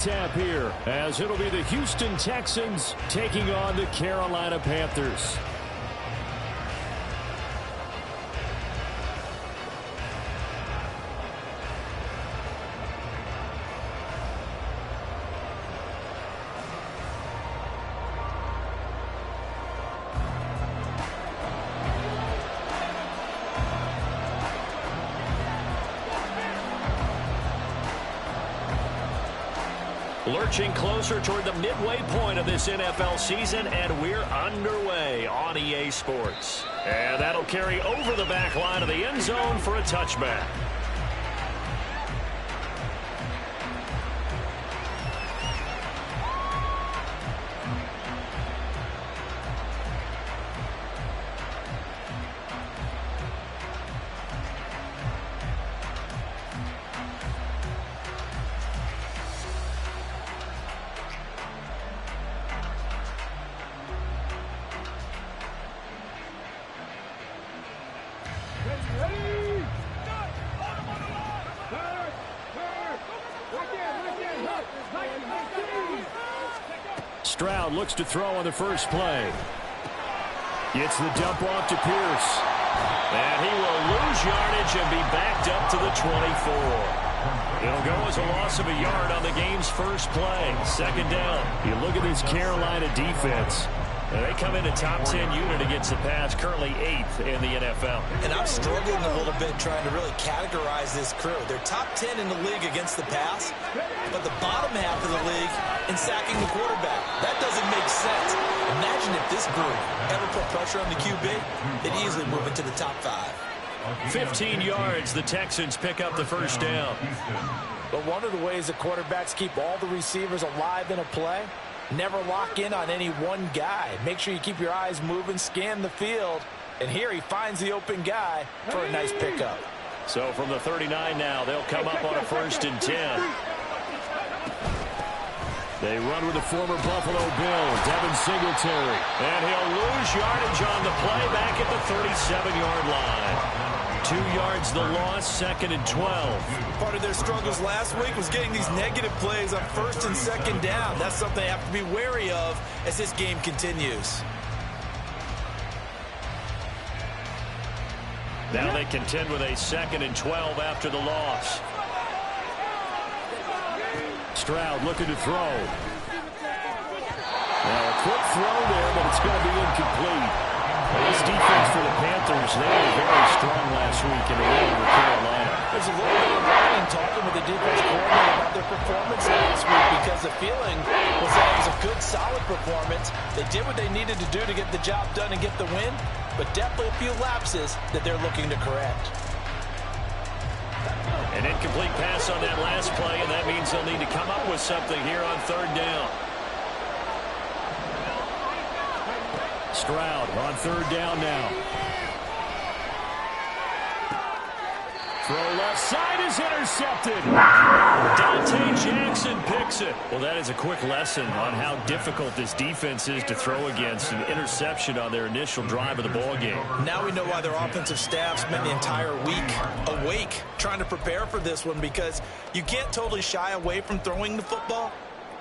Tap here as it'll be the Houston Texans taking on the Carolina Panthers. Lurching closer toward the midway point of this NFL season, and we're underway on EA Sports. And that'll carry over the back line of the end zone for a touchback. Stroud looks to throw on the first play. Gets the dump off to Pierce. And he will lose yardage and be backed up to the 24. It'll go as a loss of a yard on the game's first play. Second down. You look at this Carolina defense. They come in a top 10 unit against the pass, currently 8th in the NFL. And I'm struggling a little bit trying to really categorize this crew. They're top 10 in the league against the pass, but the bottom half of the league in sacking the quarterback. That doesn't make sense. Imagine if this group ever put pressure on the QB, they'd easily move into the top 5. 15 yards, the Texans pick up the first down. But one of the ways that quarterbacks keep all the receivers alive in a play, never lock in on any one guy. Make sure you keep your eyes moving, scan the field. And here he finds the open guy for a nice pickup. So from the 39 now, they'll come up on a 1st and 10. They run with the former Buffalo Bill, Devin Singletary. And he'll lose yardage on the play back at the 37-yard line. 2 yards the loss, 2nd and 12. Part of their struggles last week was getting these negative plays on 1st and 2nd down. That's something they have to be wary of as this game continues. Now they contend with a 2nd and 12 after the loss. Stroud looking to throw. Now a quick throw there, but it's going to be incomplete. This defense for the Panthers, they were very strong last week in the win over Carolina. There's a little bit of writing talking with the defense coordinator about their performance last week because the feeling was that it was a good, solid performance. They did what they needed to do to get the job done and get the win, but definitely a few lapses that they're looking to correct. An incomplete pass on that last play, and that means they'll need to come up with something here on 3rd down. Stroud on 3rd down now. Throw left side is intercepted. Dante Jackson picks it. Well, that is a quick lesson on how difficult this defense is to throw against. An interception on their initial drive of the ball game. Now we know why their offensive staff spent the entire week awake trying to prepare for this one, because you can't totally shy away from throwing the football.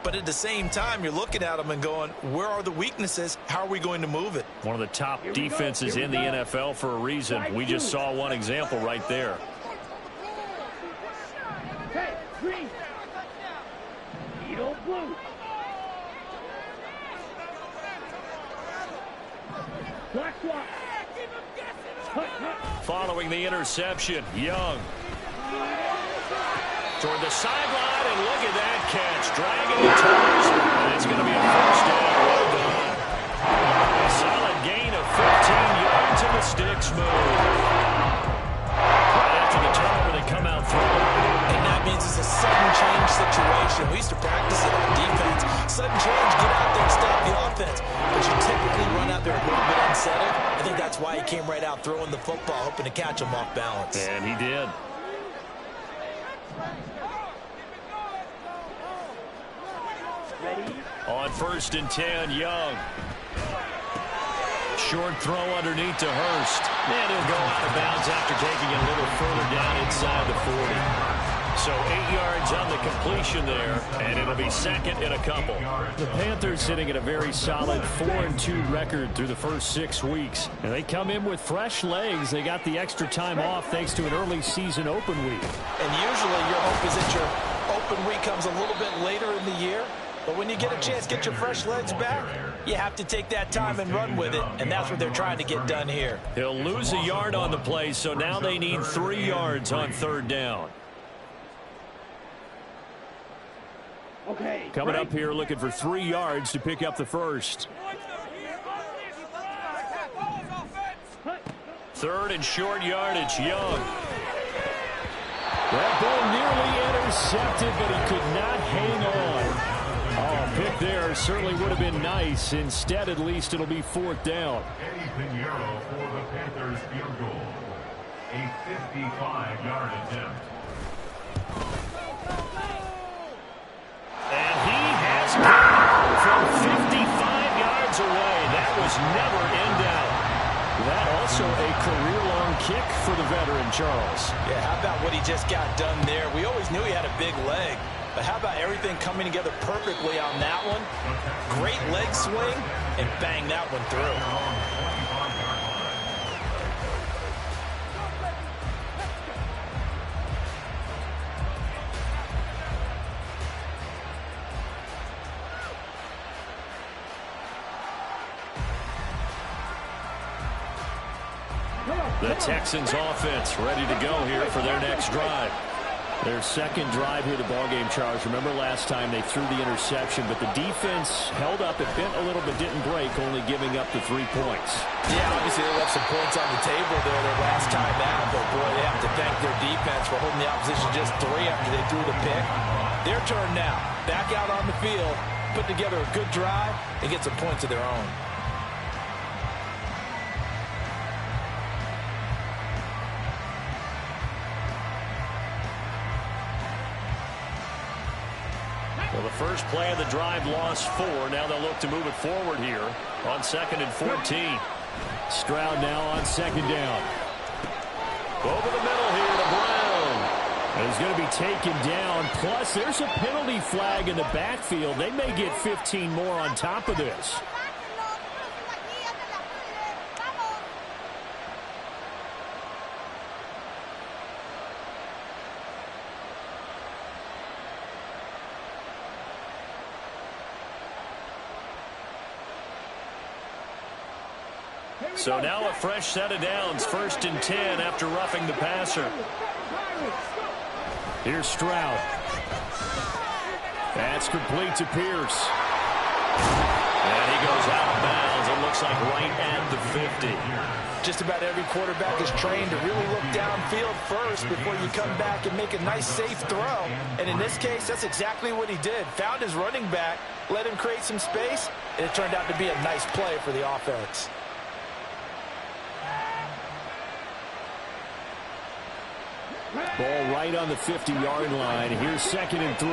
But at the same time, you're looking at them and going, where are the weaknesses? How are we going to move it? One of the top defenses in the NFL for a reason. We just saw one example right there. Following the interception, Young. Toward the sideline, and look at that catch. Dragging the toes, and it's going to be a 1st down. Well done. A solid gain of 15 yards, and the sticks move. Right after the turnover, they come out throwing. And that means it's a sudden change situation. We used to practice it on defense. Sudden change, get out there and stop the offense. But you typically run out there a little bit unsettled. I think that's why he came right out throwing the football, hoping to catch him off balance. And he did. On 1st and 10, Young. Short throw underneath to Hurst. And he'll go out of bounds after taking it a little further down inside the 40. So 8 yards on the completion there, and it'll be second and a couple. The Panthers sitting at a very solid 4-2 record through the first 6 weeks. And they come in with fresh legs. They got the extra time off thanks to an early season open week. And usually your hope is that your open week comes a little bit later in the year. But when you get a chance to get your fresh legs back, you have to take that time and run with it, and that's what they're trying to get done here. He'll lose a yard on the play, so now they need 3 yards on third down. Coming up here looking for 3 yards to pick up the first. Third and short yardage, Young. That ball nearly intercepted, but he could not hang on. Oh, pick there certainly would have been nice. Instead, at least, it'll be fourth down. Eddie Pinheiro for the Panthers field goal. A 55-yard attempt. And he has kicked from 55 yards away. That was never in doubt. That also a career-long kick for the veteran, Charles. Yeah, how about what he just got done there? We always knew he had a big leg. But how about everything coming together perfectly on that one? Great leg swing, and bang that one through. The Texans offense ready to go here for their next drive. Their second drive here of the ballgame, Charles. Remember last time they threw the interception, but the defense held up. It bent a little but didn't break, only giving up the 3 points. Yeah, obviously they left some points on the table there their last time out, but boy, they have to thank their defense for holding the opposition just 3 after they threw the pick. Their turn now. Back out on the field, put together a good drive, and get some points of their own. Well, the first play of the drive lost 4. Now they'll look to move it forward here on 2nd and 14. Stroud now on 2nd down. Over the middle here to Brown. And he's going to be taken down. Plus, there's a penalty flag in the backfield. They may get 15 more on top of this. So now a fresh set of downs, 1st and 10 after roughing the passer. Here's Stroud. That's complete to Pierce. And he goes out of bounds. It looks like right at the 50. Just about every quarterback is trained to really look downfield first before you come back and make a nice, safe throw. And in this case, that's exactly what he did. Found his running back, let him create some space, and it turned out to be a nice play for the offense. Ball right on the 50-yard line. Here's 2nd and 3.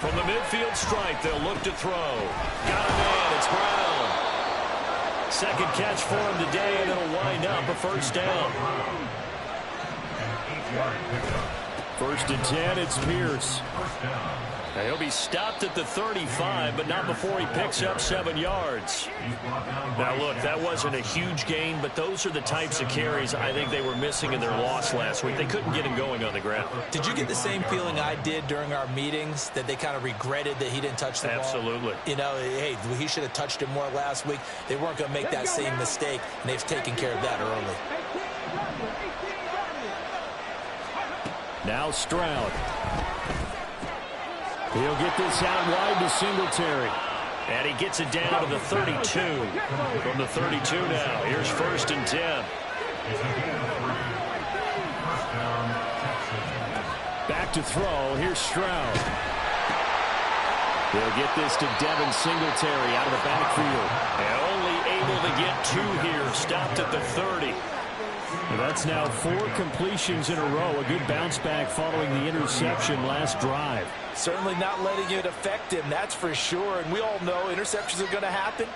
From the midfield stripe, they'll look to throw. Got a man. It's Brown. Second catch for him today, and it'll wind up a first down. 1st and 10, it's Pierce. Now he'll be stopped at the 35, but not before he picks up 7 yards. Now, look, that wasn't a huge gain, but those are the types of carries I think they were missing in their loss last week. They couldn't get him going on the ground. Did you get the same feeling I did during our meetings, that they kind of regretted that he didn't touch the ball? Absolutely. You know, hey, he should have touched it more last week. They weren't going to make that same mistake, and they've taken care of that early. Now Stroud. He'll get this out wide to Singletary. And he gets it down to the 32. From the 32 now. Here's 1st and 10. Back to throw. Here's Stroud. They'll get this to Devin Singletary out of the backfield. And only able to get 2 here. Stopped at the 30. Well, that's now 4 completions in a row. A good bounce back following the interception last drive. Certainly not letting it affect him, that's for sure. And we all know interceptions are going to happen.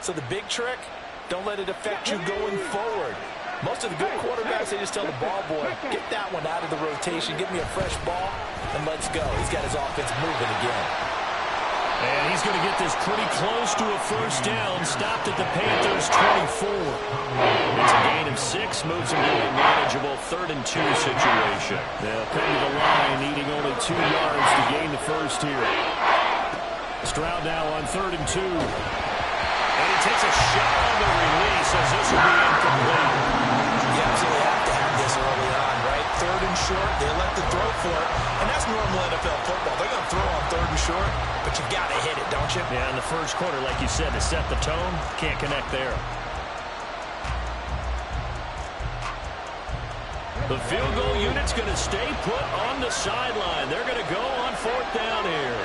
So the big trick, don't let it affect you going forward. Most of the good quarterbacks, they just tell the ball boy, get that one out of the rotation, give me a fresh ball, and let's go. He's got his offense moving again. And he's going to get this pretty close to a first down. Stopped at the Panthers' 24. It's a gain of 6. Moves him to a manageable 3rd and 2 situation. They'll come to the line, needing only 2 yards to gain the first here. Stroud now on 3rd and 2. And he takes a shot on the release as this will be incomplete. You absolutely have to have this early on, right? 3rd and short, they elect to throw for it. And that's normal NFL football. They're going to throw on 3rd and short, but you got to hit it, don't you? Yeah, in the first quarter, like you said, to set the tone, can't connect there. The field goal unit's going to stay put on the sideline. They're going to go on 4th down here.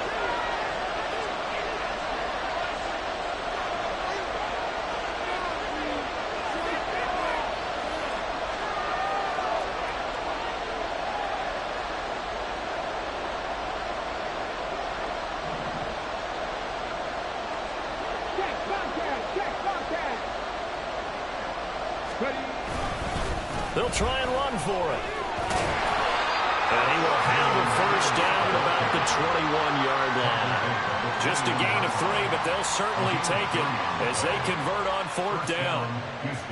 They'll try and run for it. And he will have a first down at about the 21-yard line. Just a gain of 3, but they'll certainly take it as they convert on 4th down.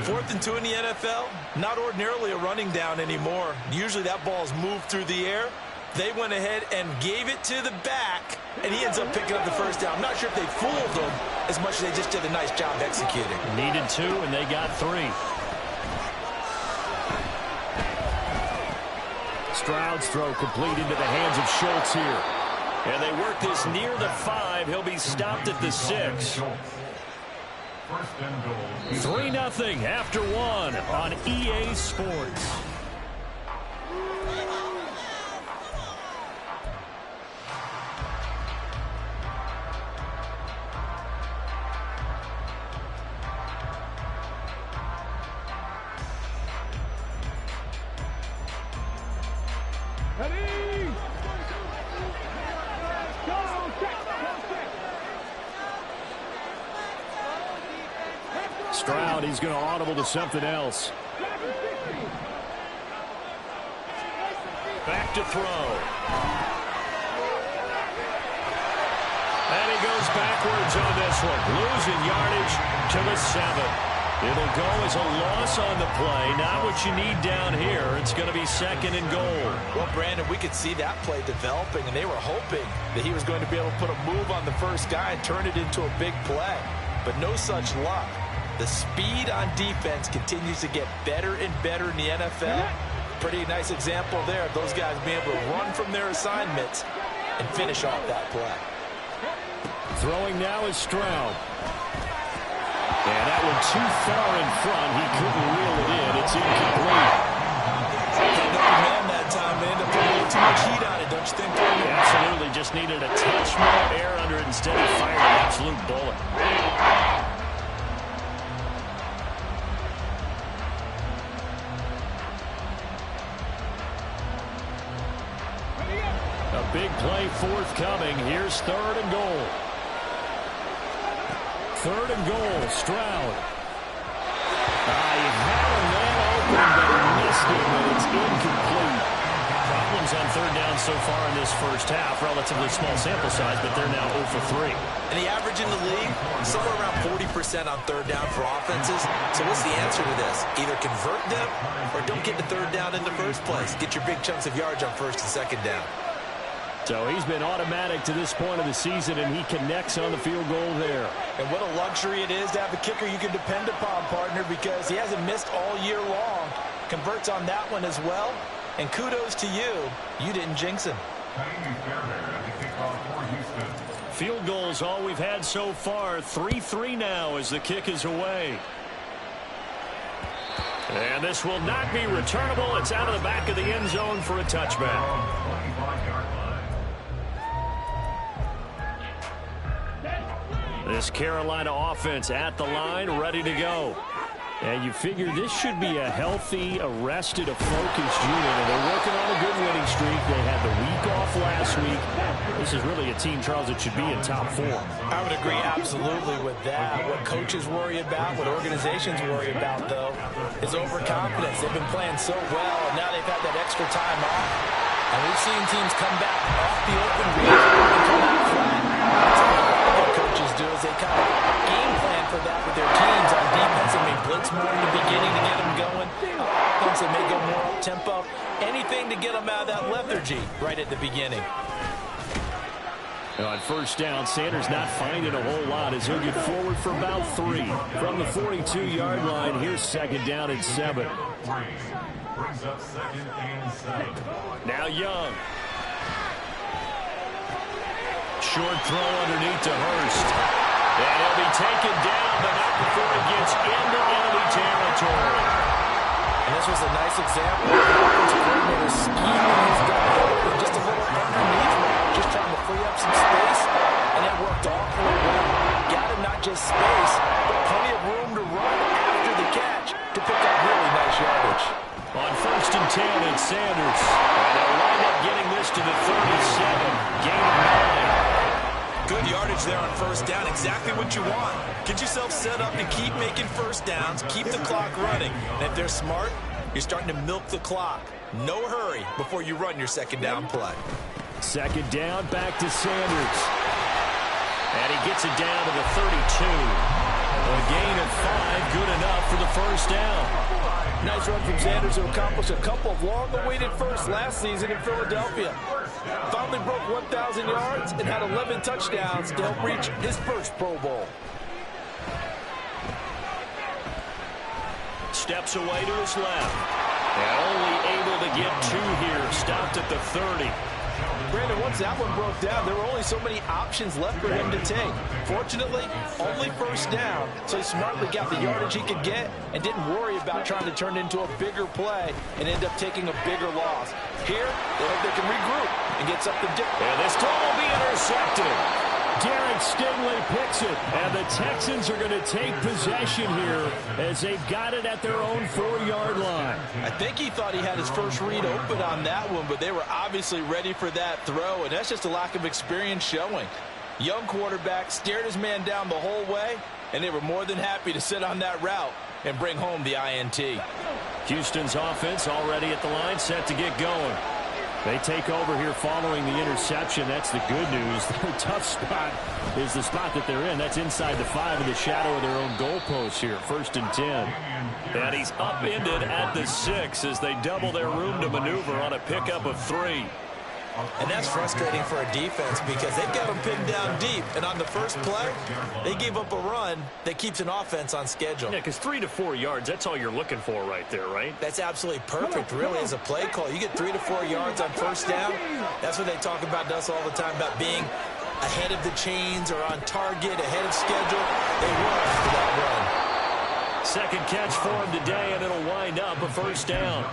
4th and 2 in the NFL, not ordinarily a running down anymore. Usually that ball's moved through the air. They went ahead and gave it to the back, and he ends up picking up the first down. I'm not sure if they fooled him as much as they just did a nice job executing. Needed 2, and they got 3. Stroud's throw complete into the hands of Schultz here. And they work this near the 5. He'll be stopped at the 6. 3-0 after 1 on EA Sports. Stroud, he's going to audible to something else. Back to throw. And he goes backwards on this one. Losing yardage to the 7. It'll go as a loss on the play. Not what you need down here. It's going to be 2nd and goal. Well, Brandon, we could see that play developing, and they were hoping that he was going to be able to put a move on the first guy and turn it into a big play. But no such luck. The speed on defense continues to get better and better in the NFL. Pretty nice example there of those guys being able to run from their assignments and finish off that play. Throwing now is Stroud. And that one too far in front. He couldn't reel it in. It's incomplete. Didn't know the man that time. They ended up putting a little too much heat on it, don't you think? Absolutely. Just needed a touch more air under it. Instead, he fired an absolute bullet. A big play forthcoming. Here's 3rd and goal. 3rd and goal, Stroud. He had a man open, but he missed him, and it's incomplete. Problems on 3rd down so far in this first half. Relatively small sample size, but they're now 0 for 3. And the average in the league, somewhere around 40% on 3rd down for offenses. So what's the answer to this? Either convert them or don't get the 3rd down in the first place. Get your big chunks of yards on 1st and 2nd down. So he's been automatic to this point of the season, and he connects on the field goal there. And what a luxury it is to have a kicker you can depend upon, partner, because he hasn't missed all year long. Converts on that one as well. And kudos to you. You didn't jinx him. Field goals all we've had so far. 3-3 now as the kick is away. And this will not be returnable. It's out of the back of the end zone for a touchback. This Carolina offense at the line, ready to go. And you figure this should be a healthy, arrested, a focused unit, and they're working on a good winning streak. They had the week off last week. This is really a team, Charles, that should be in top 4. I would agree absolutely with that. What coaches worry about, what organizations worry about, though, is overconfidence. They've been playing so well, and now they've had that extra time off. And we've seen teams come back off the open week and come out flat. That's what coaches do is they kind of game plan for that with their teams. On defense, they may blitz more in the beginning to get them going. On offense, they may go more up-tempo. Anything to get them out of that lethargy right at the beginning. On first down, Sanders not finding a whole lot as he'll get forward for about 3. From the 42-yard line, here's second down and 7. Brings up second and 7. Now Young. Short throw underneath to Hurst. And he'll be taken down, but not before he gets into enemy territory. And this was a nice example of the offensive coordinator scheming his guy open just a little underneath him, just trying to free up some space, and it worked awfully well. Got him not just space, but plenty of room to run after the catch to pick up really nice yardage. On first and 10, it's Sanders. And they'll wind up getting this to the 37. Gain of 9. Good yardage there on first down. Exactly what you want. Get yourself set up to keep making first downs, keep the clock running. And if they're smart, you're starting to milk the clock. No hurry before you run your second down play. Second down, back to Sanders. And he gets it down to the 32. A gain of 5, good enough for the first down. Nice run from Sanders to accomplish a couple of long-awaited firsts last season in Philadelphia. Finally broke 1,000 yards and had 11 touchdowns to help reach his first Pro Bowl. Steps away to his left. And only able to get 2 here. Stopped at the 30. Brandon, once that one broke down, there were only so many options left for him to take. Fortunately, only first down, so he smartly got the yardage he could get and didn't worry about trying to turn it into a bigger play and end up taking a bigger loss. Here, they hope they can regroup and get something different. And this throw will be intercepted. Derek Stingley picks it, and the Texans are going to take possession here as they've got it at their own 4-yard line. I think he thought he had his first read open on that one, but they were obviously ready for that throw, and that's just a lack of experience showing. Young quarterback stared his man down the whole way, and they were more than happy to sit on that route and bring home the INT. Houston's offense already at the line, set to get going. They take over here following the interception. That's the good news. Their tough spot is the spot that they're in. That's inside the 5 in the shadow of their own goalpost here. First and 10. And he's upended at the 6 as they double their room to maneuver on a pickup of 3. And that's frustrating for a defense because they've got them pinned down deep. And on the first play, they gave up a run that keeps an offense on schedule. Yeah, because 3 to 4 yards, that's all you're looking for right there, right? That's absolutely perfect, really, as a play call. You get 3 to 4 yards on first down. That's what they talk about us all the time, about being ahead of the chains or on target, ahead of schedule. They were after that run. Second catch for him today, and it'll wind up a first down.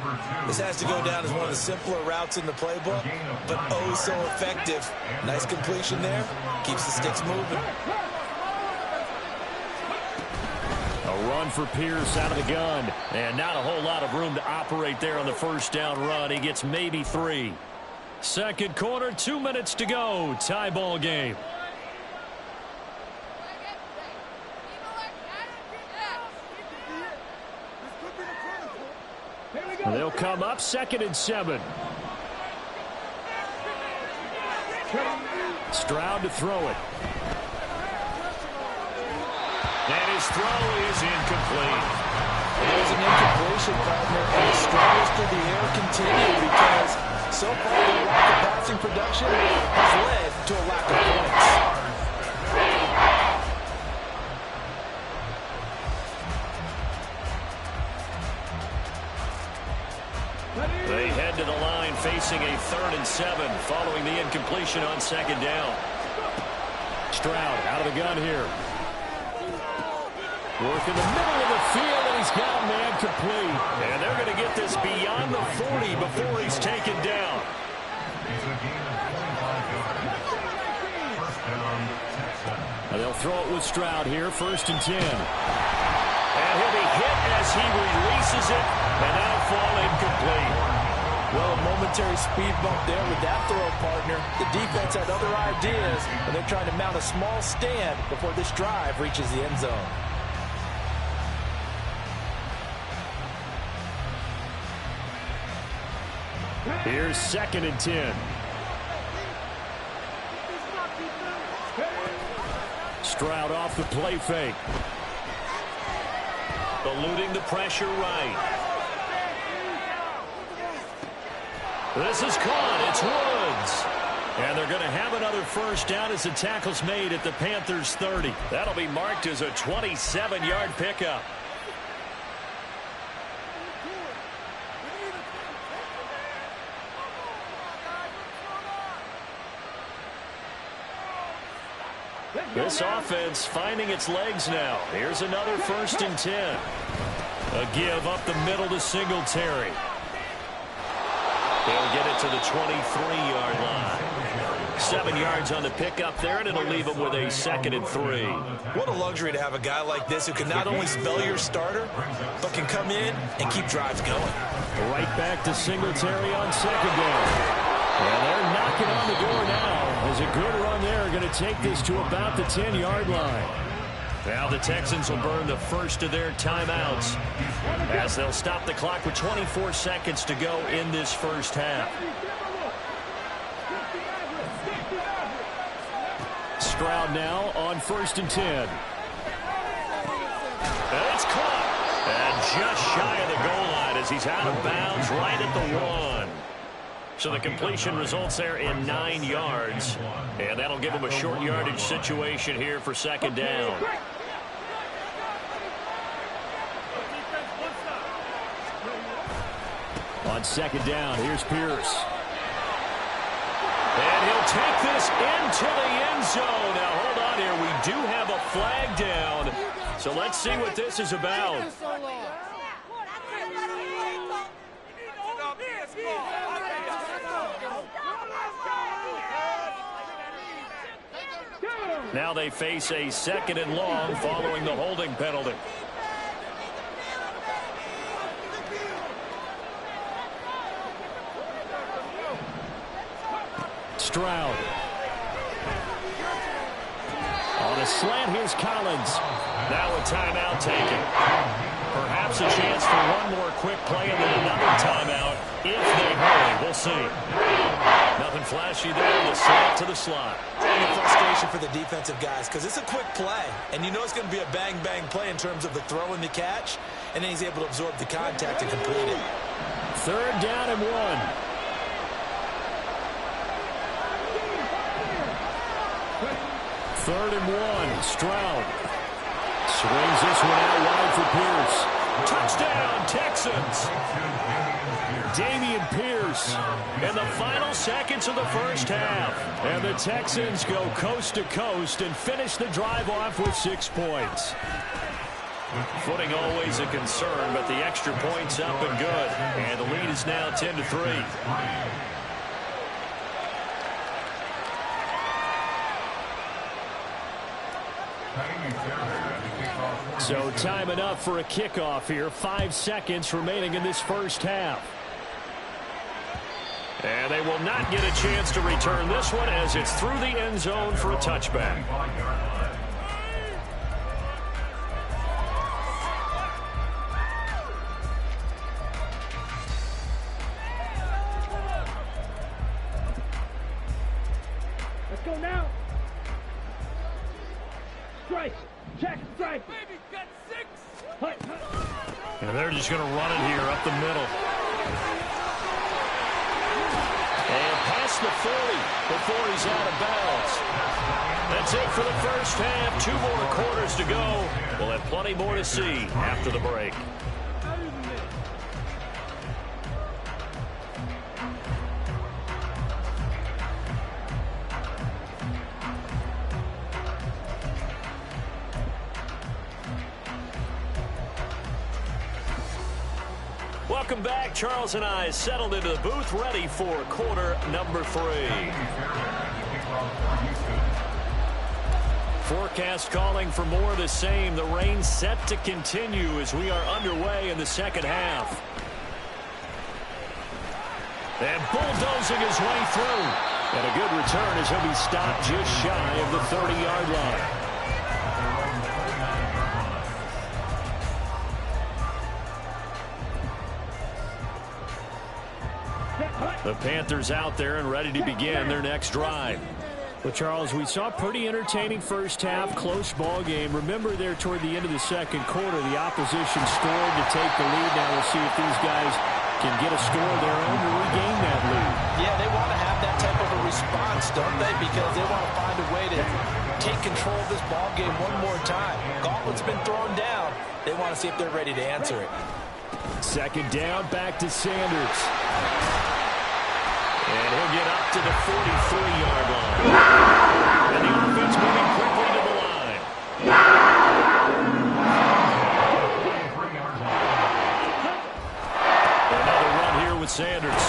This has to go down as one of the simpler routes in the playbook, but oh so effective. Nice completion there. Keeps the sticks moving. A run for Pierce out of the gun, and not a whole lot of room to operate there on the first down run. He gets maybe 3. Second quarter, 2 minutes to go. Tie ball game. They'll come up second and 7. Stroud to throw it. And his throw is incomplete. There's an incompletion, partner, and the struggles through the air continue because so far the lack of passing production has led to a lack of points. They head to the line facing a 3rd and 7 following the incompletion on second down. Stroud out of the gun here. Work in the middle of the field, and he's got a man complete. And they're going to get this beyond the 40 before he's taken down. Now they'll throw it with Stroud here, 1st and 10. And will be hit as he releases it, and that'll fall incomplete. Well, a momentary speed bump there with that throw, partner. The defense had other ideas, and they're trying to mount a small stand before this drive reaches the end zone. Here's 2nd and 10. Stroud off the play fake. Eluding the pressure right. This is caught. It's Woods. And they're going to have another first down as the tackle's made at the Panthers' 30. That'll be marked as a 27-yard pickup. This offense finding its legs now. Here's another 1st and 10. A give up the middle to Singletary. They'll get it to the 23-yard line. 7 yards on the pickup there, and it'll leave them with a 2nd and 3. What a luxury to have a guy like this who can not only spell your starter, but can come in and keep drives going. Right back to Singletary on 2nd down. And they're knocking on the door now. As a good run there, going to take this to about the 10-yard line. Now the Texans will burn the first of their timeouts as they'll stop the clock with 24 seconds to go in this first half. Stroud now on 1st and 10. And it's caught. And just shy of the goal line as he's out of bounds right at the 1. So the completion results there in 9 yards. And that'll give him a short yardage situation here for 2nd down. On 2nd down, here's Pierce. And he'll take this into the end zone. Now, hold on here. We do have a flag down. So let's see what this is about. Now they face a 2nd and long following the holding penalty. Stroud. On a slant, here's Collins. Now a timeout taken. Perhaps a chance for one more quick play and then another timeout if they hurry. We'll see. Nothing flashy there. The slant to the slot. And frustration for the defensive guys because it's a quick play. And you know it's going to be a bang-bang play in terms of the throw and the catch. And then he's able to absorb the contact and complete it. 3rd down and 1. Third and 1. Stroud swings this one out wide for Pierce. Touchdown, Texans. Dameon Pierce in the final seconds of the first half. And the Texans go coast to coast and finish the drive off with 6 points. Footing always a concern, but the extra point's up and good. And the lead is now 10-3. So time enough for a kickoff here. 5 seconds remaining in this first half. And they will not get a chance to return this one as it's through the end zone for a touchback. Let's go now. Strike. Check. Strike. And they're just going to run it here up the middle. And past the 40 before he's out of bounds. That's it for the first half. 2 more quarters to go. We'll have plenty more to see after the break. Welcome back. Charles and I settled into the booth, ready for quarter number 3. Forecast calling for more of the same. The rain set to continue as we are underway in the second half. And bulldozing his way through. And a good return as he'll be stopped just shy of the 30-yard line. The Panthers out there and ready to begin their next drive. Well, Charles, we saw a pretty entertaining first half, close ball game. Remember there toward the end of the second quarter, the opposition scored to take the lead. Now we'll see if these guys can get a score of their own to regain that lead. Yeah, they want to have that type of a response, don't they? Because they want to find a way to take control of this ball game one more time. Gauntlet's been thrown down. They want to see if they're ready to answer it. Second down, back to Sanders. And he'll get up to the 43-yard line. And the offense moving quickly to the line. Another run here with Sanders.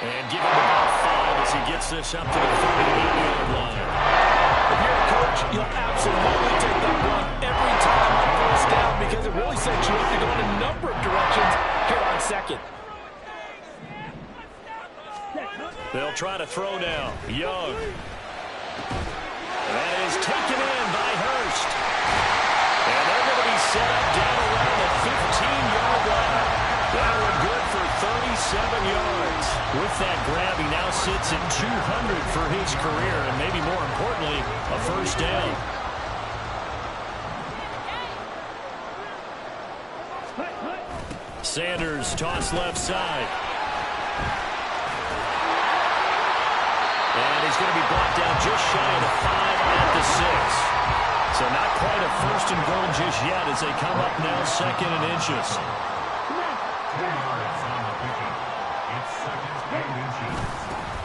And give him about 5 as he gets this up to the 38-yard line. If you're a coach, you'll absolutely take that run every time on first down because it really sets you up to go in a number of directions here on second. They'll try to throw now. Young. That is taken in by Hurst. And they're going to be set up down around the 15-yard line. That one good for 37 yards. With that grab, he now sits at 200 for his career, and maybe more importantly, a first down. Sanders toss left side. And he's going to be brought down just shy of the 5 at the 6. So not quite a first and goal just yet as they come up now second and inches. 10 yards on the pickup. It's second and inches.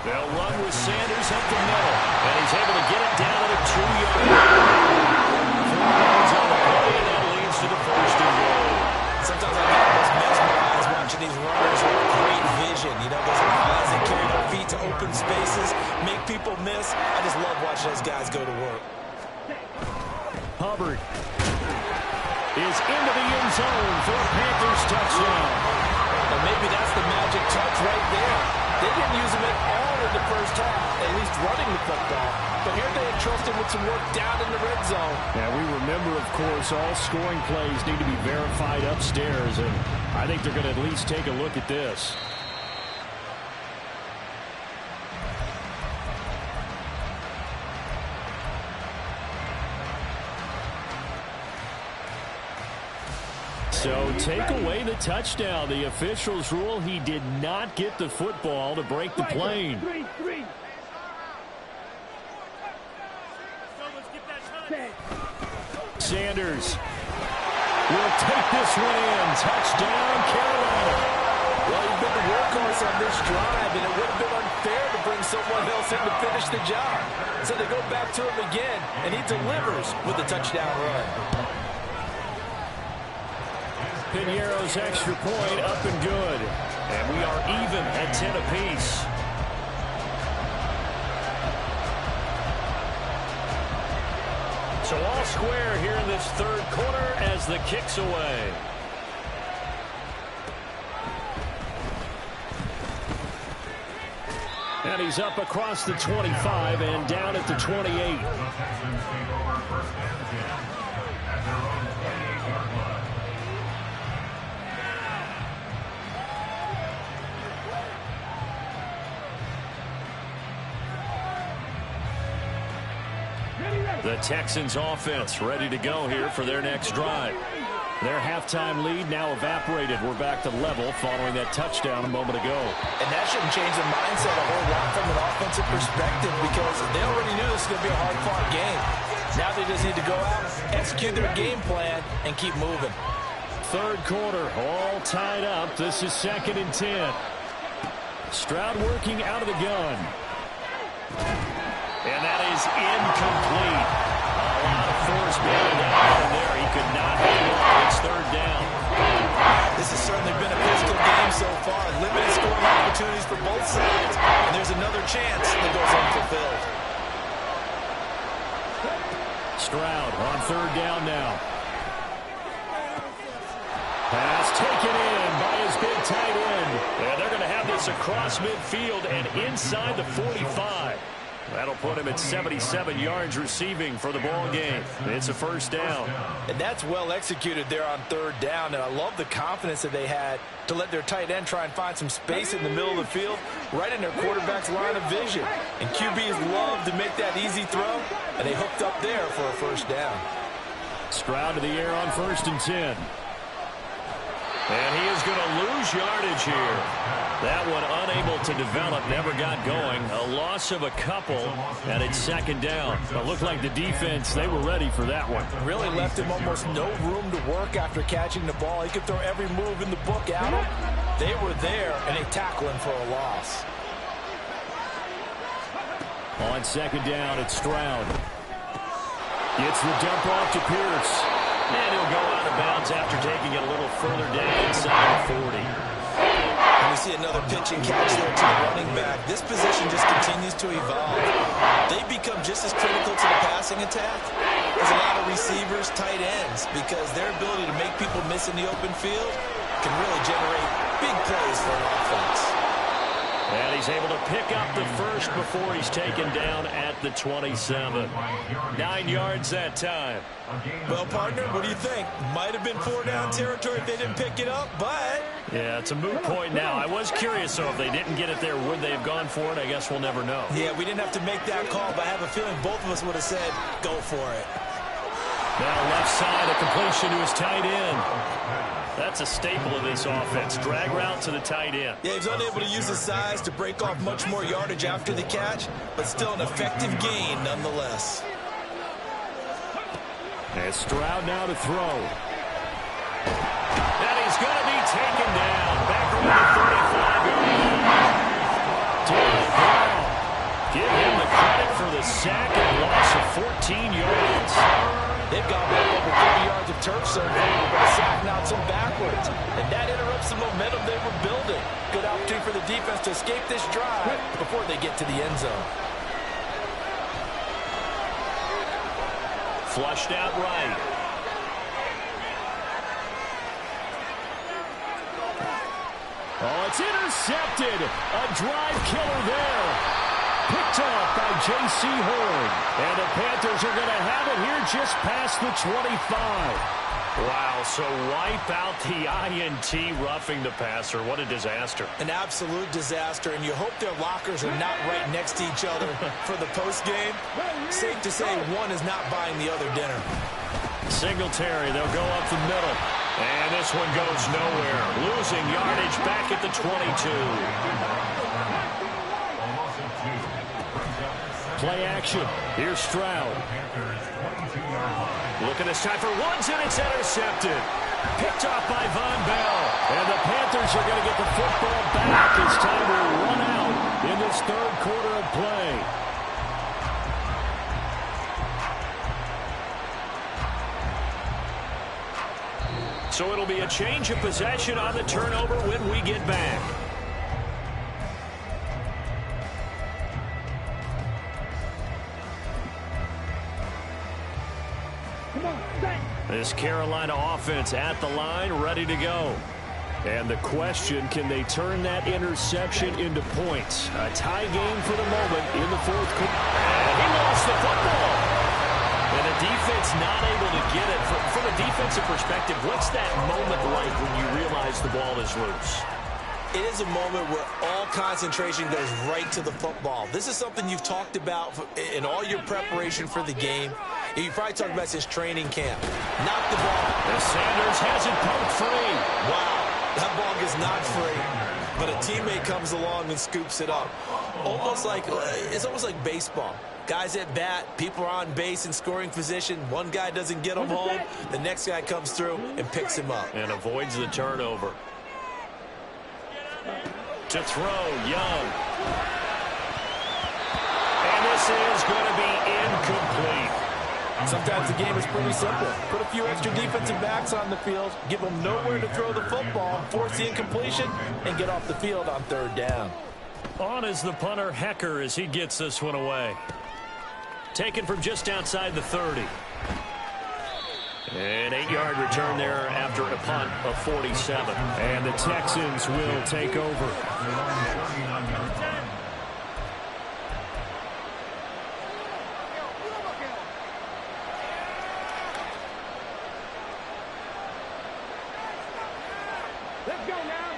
They'll run with Sanders up the middle. And he's able to get it down to the 2-yard line. 4 yards on the play, and that leads to the first and goal. Sometimes I get almost mesmerized watching these runners with great vision. You know, those eyes that carry their feet to open spaces, make people miss. I just love watching those guys go to work. Hubbard is into the end zone for a Panthers touchdown. And maybe that's the magic touch right there. They didn't use him at all in the first half, at least running the football. But here they entrusted with some work down in the red zone. Now, we remember, of course, all scoring plays need to be verified upstairs, and I think they're going to at least take a look at this. So take away the touchdown. The officials rule he did not get the football to break the plane. Sanders will take this one in. Touchdown, Carolina. Well, he's been the workhorse on this drive, and it would have been unfair to bring someone else in to finish the job. So they go back to him again, and he delivers with a touchdown run. Piñeiro's extra point up and good. And we are even at 10 apiece. So all square here in this third quarter as the kick's away. And he's up across the 25 and down at the 28. The Texans take over first and 10 at their own 28-yard line. The Texans offense ready to go here for their next drive. Their halftime lead now evaporated. We're back to level following that touchdown a moment ago. And that shouldn't change the mindset a whole lot from an offensive perspective because they already knew this was going to be a hard-fought game. Now they just need to go out, execute their game plan, and keep moving. Third quarter, all tied up. This is second and 10. Stroud working out of the gun. And that is incomplete. A lot of force behind that run there. He could not handle it. It's third down. This has certainly been a physical game so far. Limited scoring opportunities for both sides. And there's another chance that goes unfulfilled. Stroud on third down now. Pass taken in by his big tight end. And they're going to have this across midfield and inside the 45. That'll put him at 77 yards receiving for the ball game. It's a first down. And that's well executed there on third down. And I love the confidence that they had to let their tight end try and find some space in the middle of the field, right in their quarterback's line of vision. And QBs love to make that easy throw, and they hooked up there for a first down. Stroud to the air on 1st and 10. And he is going to lose yardage here. That one unable to develop, never got going. A loss of a couple, and it's 2nd down. It looked like the defense, they were ready for that one. Really left him almost no room to work after catching the ball. He could throw every move in the book at him. They were there, and they tackle him for a loss. On 2nd down, it's Stroud. Gets the dump off to Pierce. And he'll go out of bounds after taking it a little further down inside the 40. And we see another pitch and catch there to the running back. This position just continues to evolve. They become just as critical to the passing attack as a lot of receivers, tight ends, because their ability to make people miss in the open field can really generate big plays for an offense. And he's able to pick up the first before he's taken down at the 27. 9 yards that time. Well, partner, what do you think? Might have been 4-down territory if they didn't pick it up, but... Yeah, it's a moot point now. I was curious, so if they didn't get it there, would they have gone for it? I guess we'll never know. Yeah, we didn't have to make that call, but I have a feeling both of us would have said, go for it. Now left side, a completion to his tight end. That's a staple of this offense. Drag route to the tight end. Yeah, he's unable to use his size to break off much more yardage after the catch, but still an effective gain nonetheless. And Stroud now to throw. And he's going to be taken down. Back over the 35-yard line. Derek Brown. Give him the credit for the sack and loss of 14 yards. They've got well over 30 yards of turf so far, but a sack knocks them backwards. And that interrupts the momentum they were building. Good opportunity for the defense to escape this drive before they get to the end zone. Flushed out right. Oh, it's intercepted. A drive killer there. Picked off by J.C. Horn. And the Panthers are going to have it here just past the 25. Wow, so wipe out the INT roughing the passer. What a disaster. An absolute disaster, and you hope their lockers are not right next to each other for the postgame. Safe to say one is not buying the other dinner. Singletary, they'll go up the middle. And this one goes nowhere. Losing yardage back at the 22. Play action. Here's Stroud. Look at this time for ones, and it's intercepted. Picked off by Von Bell. And the Panthers are going to get the football back as time will run out in this third quarter of play. So it'll be a change of possession on the turnover when we get back. This Carolina offense at the line, ready to go. And the question, can they turn that interception into points? A tie game for the moment in the fourth quarter. And he lost the football. And the defense not able to get it. From a defensive perspective, what's that moment like when you realize the ball is loose? It is a moment where all concentration goes right to the football. This is something you've talked about in all your preparation for the game. You probably talked about this training camp. Knock the ball. And Sanders has it pumped free. Wow, that ball gets knocked free. But a teammate comes along and scoops it up. It's almost like baseball. Guys at bat, people are on base in scoring position. One guy doesn't get him home. The next guy comes through and picks him up. And avoids the turnover. To throw, Young. And this is going to be incomplete. Sometimes the game is pretty simple. Put a few extra defensive backs on the field, give them nowhere to throw the football, force the incompletion, and get off the field on third down. On is the punter, Hecker, as he gets this one away. taken from just outside the 30. An 8-yard return there after a punt of 47. And the Texans will take over.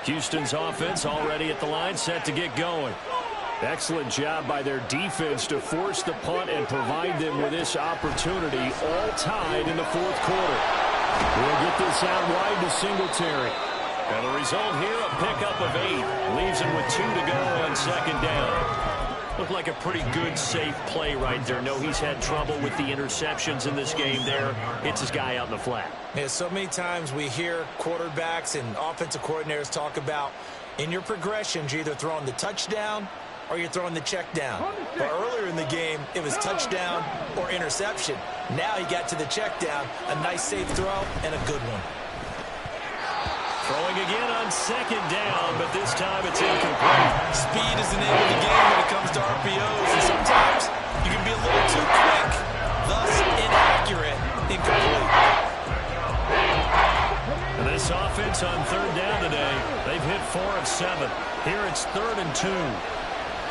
Houston's offense already at the line, set to get going. Excellent job by their defense to force the punt and provide them with this opportunity, all tied in the fourth quarter. We'll get this out wide to Singletary. And the result here, a pickup of 8. Leaves him with 2 to go on second down. Looked like a pretty good, safe play right there. No, he's had trouble with the interceptions in this game there. Hits his guy out in the flat. Yeah, so many times we hear quarterbacks and offensive coordinators talk about in your progressions, you're either throwing the touchdown or you're throwing the check down. But earlier in the game, it was touchdown or interception. Now he got to the check down, a nice safe throw and a good one. Throwing again on second down, but this time it's incomplete. Speed is the name of the game when it comes to RPOs, and sometimes you can be a little too quick, thus inaccurate, incomplete. And this offense on third down today, they've hit 4 of 7. Here it's 3rd and 2.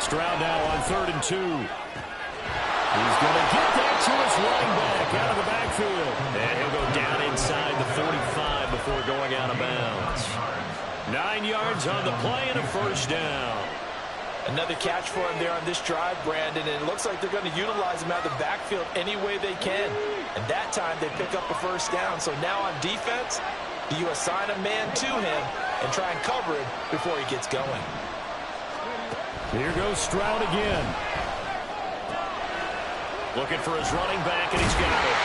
Stroud now on 3rd and 2. He's going to get that to his running back out of the backfield. And he'll go down inside the 45 before going out of bounds. 9 yards on the play and a first down. Another catch for him there on this drive, Brandon, and it looks like they're going to utilize him out of the backfield any way they can. And that time they pick up a first down. So now on defense, do you assign a man to him and try and cover him before he gets going? Here goes Stroud again. Looking for his running back, and he's got it.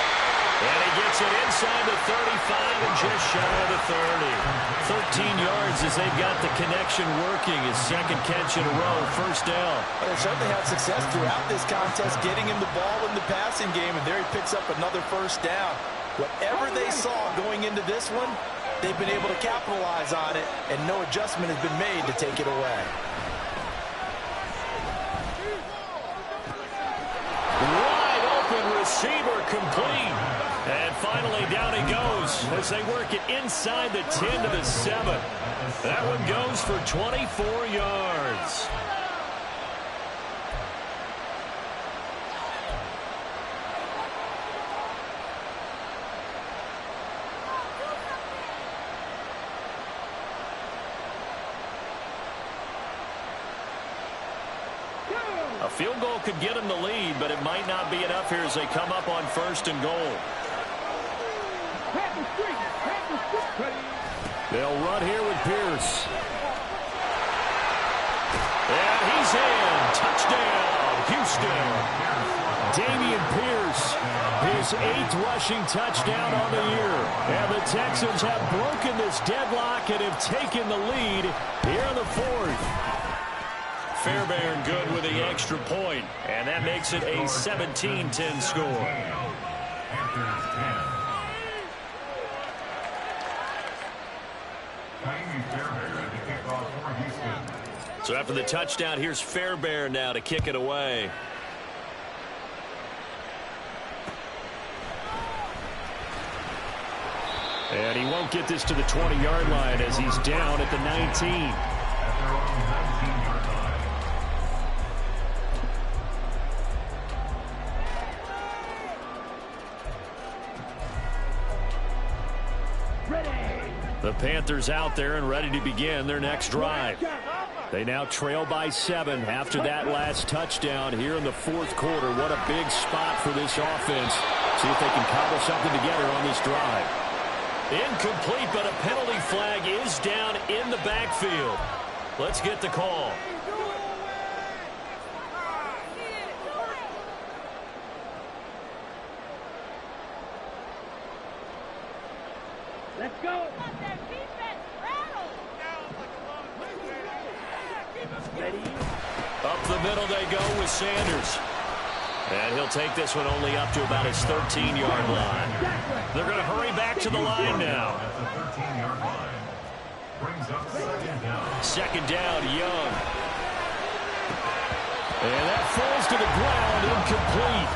And he gets it inside the 35 and just shy of the 30. 13 yards as they've got the connection working. His second catch in a row, first down. Well, they certainly had success throughout this contest, getting him the ball in the passing game, and there he picks up another first down. Whatever they saw going into this one, they've been able to capitalize on it, and no adjustment has been made to take it away. Wide open receiver complete. And finally down he goes as they work it inside the 10 to the 7. That one goes for 24 yards. A field goal could get them the lead, but it might not be enough here as they come up on 1st and goal. They'll run here with Pierce. And he's in. Touchdown, Houston. Damian Pierce, his 8th rushing touchdown on the year. And the Texans have broken this deadlock and have taken the lead here in the 4th. Fairbairn good with the extra point, and that makes it a 17-10 score. So after the touchdown, here's Fairbairn now to kick it away. And he won't get this to the 20-yard line as he's down at the 19. The Panthers out there and ready to begin their next drive. They now trail by 7 after that last touchdown here in the 4th quarter. What a big spot for this offense. See if they can cobble something together on this drive. Incomplete, but a penalty flag is down in the backfield. Let's get the call. Let's go. Up the middle they go with Sanders. And he'll take this one only up to about his 13-yard line. They're going to hurry back to the line now. Second down, Young. And that falls to the ground, incomplete.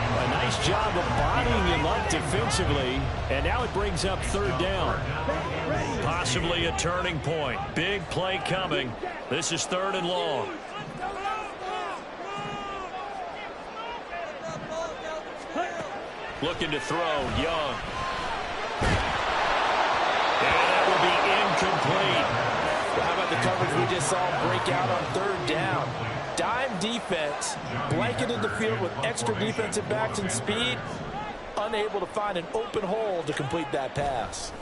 A nice job of bodying him up defensively, and now it brings up third down. Possibly a turning point. Big play coming. This is 3rd and long. Looking to throw, Young. And that will be incomplete. How about the coverage we just saw break out on 3rd down? Dime defense, blanketed the field with extra defensive backs and speed, unable to find an open hole to complete that pass.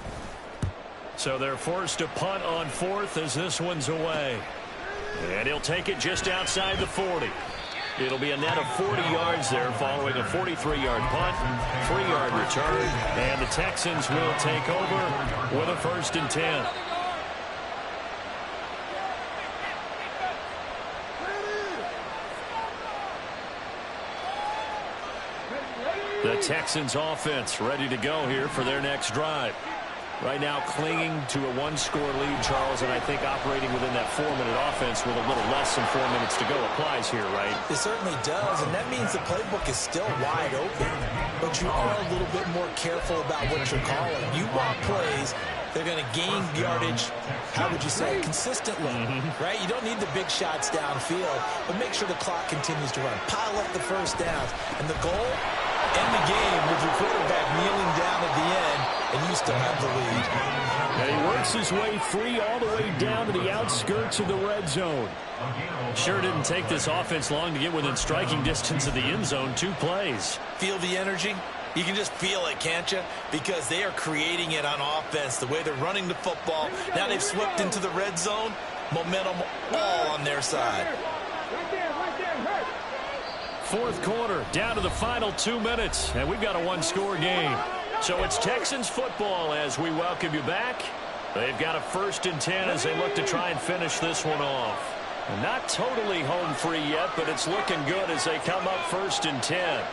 So they're forced to punt on 4th as this one's away. And he'll take it just outside the 40. It'll be a net of 40 yards there following a 43-yard punt, 3-yard return, and the Texans will take over with a 1st and 10. The Texans offense ready to go here for their next drive. Right now clinging to a 1-score lead, Charles, and I think operating within that 4-minute offense with a little less than 4 minutes to go applies here, right? It certainly does, and that means the playbook is still wide open. But you are a little bit more careful about what you're calling. You want plays, they're going to gain yardage, how would you say, consistently, right? You don't need the big shots downfield, but make sure the clock continues to run. Pile up the first downs, and the goal, end the game with your quarterback kneeling down at the end, and you still have the lead. And he works his way free all the way down to the outskirts of the red zone. Sure didn't take this offense long to get within striking distance of the end zone. 2 plays. Feel the energy? You can just feel it, can't you? Because they are creating it on offense, the way they're running the football. Now they've swept into the red zone. Momentum all on their side. Right there, hurt. 4th quarter, down to the final 2 minutes, and we've got a 1-score game. So it's Texans football as we welcome you back. They've got a 1st and 10 as they look to try and finish this one off. And not totally home free yet, but it's looking good as they come up 1st and 10.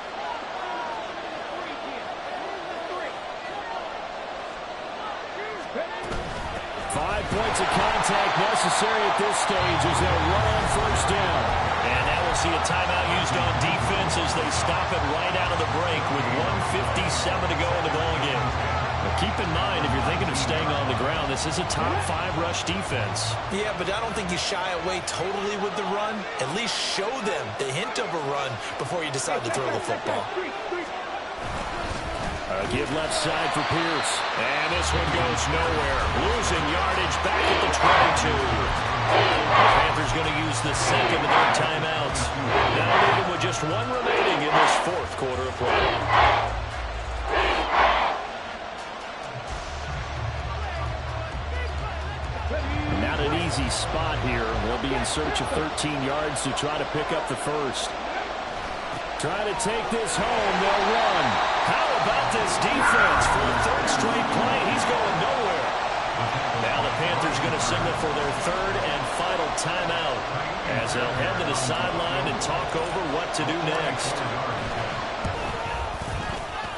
Five points of contact necessary at this stage as they'll run on 1st down. And now we'll see a timeout used on defense as they stop it right out of the break with 1:57 to go in the ballgame. Now keep in mind, if you're thinking of staying on the ground, this is a top 5 rush defense. Yeah, but I don't think you shy away totally with the run. At least show them the hint of a run before you decide to throw the football. Give left side for Pierce. And this one goes nowhere. Losing yardage back at the 22. The Panthers going to use the 2nd and 3rd timeouts. Now leaving with just 1 remaining in this 4th quarter of play. Not an easy spot here. They'll be in search of 13 yards to try to pick up the 1st. Trying to take this home. They'll run. How about this defense for the 3rd straight play? He's going nowhere. Now the Panthers going to signal for their 3rd and final timeout as they'll head to the sideline and talk over what to do next.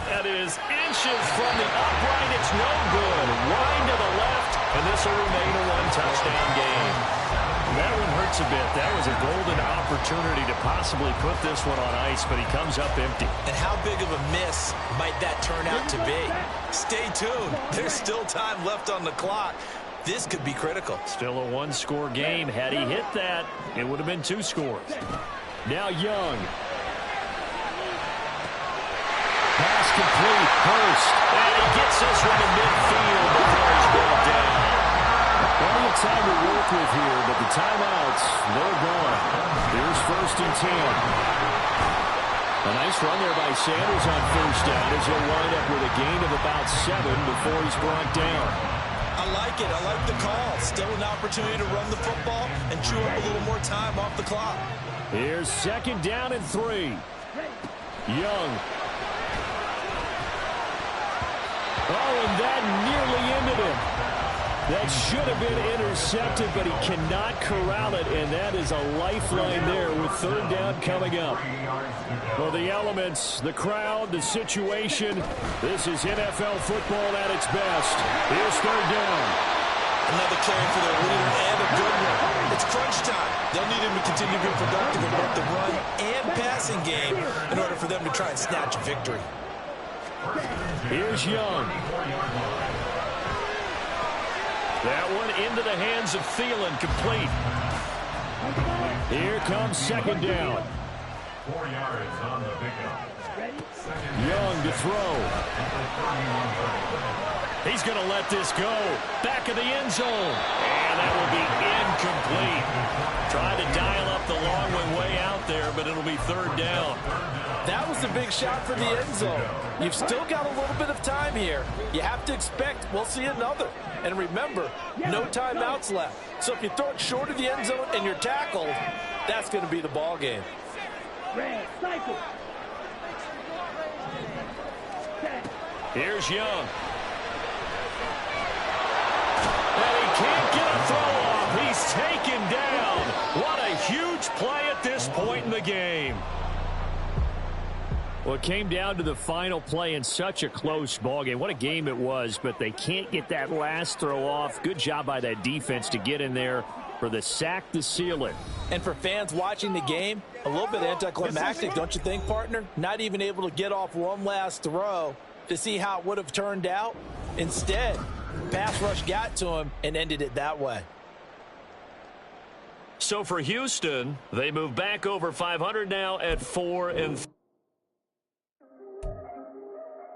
That is inches from the upright. It's no good. Wide to the left, and this will remain a 1-touchdown game. That one hurts a bit. That was a golden opportunity to possibly put this one on ice, but he comes up empty. And how big of a miss might that turn out to be? Stay tuned. There's still time left on the clock. This could be critical. Still a 1-score game. Had he hit that, it would have been 2 scores. Now Young. Pass complete. Hurst. And he gets this one to midfield before he's brought down. Plenty of time to work with here, but the timeouts, they're gone. Here's 1st and 10. A nice run there by Sanders on 1st down as he'll wind up with a gain of about 7 before he's brought down. I like it. I like the call. Still an opportunity to run the football and chew up a little more time off the clock. Here's 2nd down and 3. Young. Oh, and that nearly ended him. That should have been intercepted, but he cannot corral it, and that is a lifeline there with 3rd down coming up. Well, the elements, the crowd, the situation, this is NFL football at its best. Here's 3rd down. Another carry for their leader and a good one. It's crunch time. They'll need him to continue to be productive in both the run and passing game in order for them to try and snatch a victory. Here's Young. That one into the hands of Thielen, complete. Here comes second down. 4 yards on the pickup. Young to throw. He's going to let this go. Back of the end zone. And that will be incomplete. Tried to dial up the long one way out there, but it'll be third down. That was a big shot for the end zone. You've still got a little bit of time here. You have to expect we'll see another. And remember, no timeouts left. So if you throw it short of the end zone and you're tackled, that's going to be the ball game. Here's Young. And he can't get a throw off. He's taken down. What a huge play at this point in the game. Well, it came down to the final play in such a close ballgame. What a game it was, but they can't get that last throw off. Good job by that defense to get in there for the sack to seal it. And for fans watching the game, a little bit anticlimactic, don't you think, partner? Not even able to get off one last throw to see how it would have turned out. Instead, pass rush got to him and ended it that way. So for Houston, they move back over 500 now at 4-3.